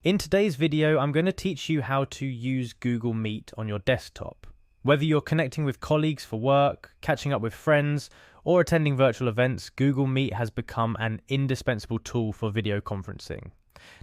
In today's video, I'm going to teach you how to use Google Meet on your desktop. Whether you're connecting with colleagues for work, catching up with friends, or attending virtual events, Google Meet has become an indispensable tool for video conferencing.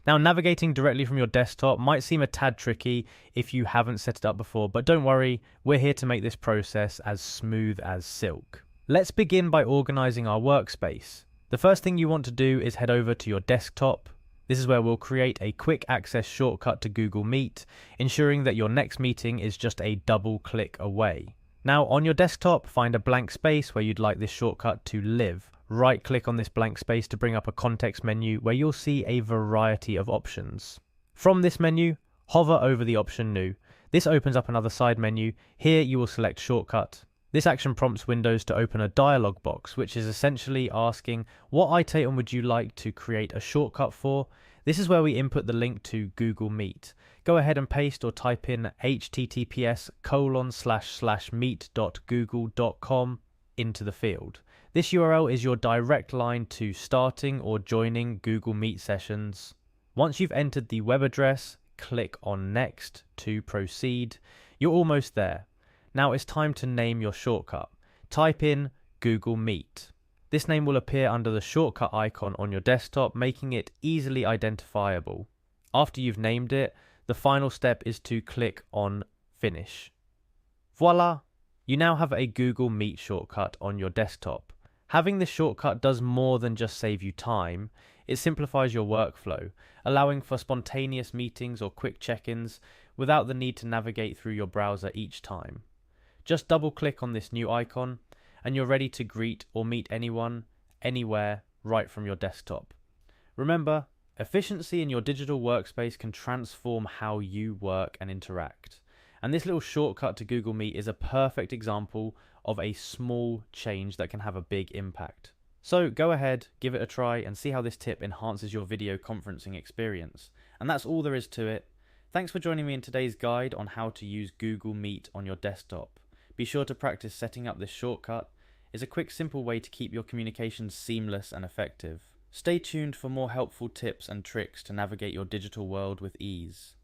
Now, navigating directly from your desktop might seem a tad tricky if you haven't set it up before, but don't worry, we're here to make this process as smooth as silk. Let's begin by organizing our workspace. The first thing you want to do is head over to your desktop. This is where we'll create a quick access shortcut to Google Meet, ensuring that your next meeting is just a double click away. Now, on your desktop, find a blank space where you'd like this shortcut to live. Right click on this blank space to bring up a context menu where you'll see a variety of options. From this menu, hover over the option New. This opens up another side menu. Here you will select Shortcut. This action prompts Windows to open a dialog box, which is essentially asking, what item would you like to create a shortcut for? This is where we input the link to Google Meet. Go ahead and paste or type in https://meet.google.com into the field. This URL is your direct line to starting or joining Google Meet sessions. Once you've entered the web address, click on Next to proceed. You're almost there. Now it's time to name your shortcut. Type in Google Meet. This name will appear under the shortcut icon on your desktop, making it easily identifiable. After you've named it, the final step is to click on Finish. Voila! You now have a Google Meet shortcut on your desktop. Having this shortcut does more than just save you time. It simplifies your workflow, allowing for spontaneous meetings or quick check-ins without the need to navigate through your browser each time. Just double click on this new icon and you're ready to greet or meet anyone, anywhere, right from your desktop. Remember, efficiency in your digital workspace can transform how you work and interact. And this little shortcut to Google Meet is a perfect example of a small change that can have a big impact. So go ahead, give it a try and see how this tip enhances your video conferencing experience. And that's all there is to it. Thanks for joining me in today's guide on how to use Google Meet on your desktop. Be sure to practice setting up this shortcut. It's a quick, simple way to keep your communications seamless and effective. Stay tuned for more helpful tips and tricks to navigate your digital world with ease.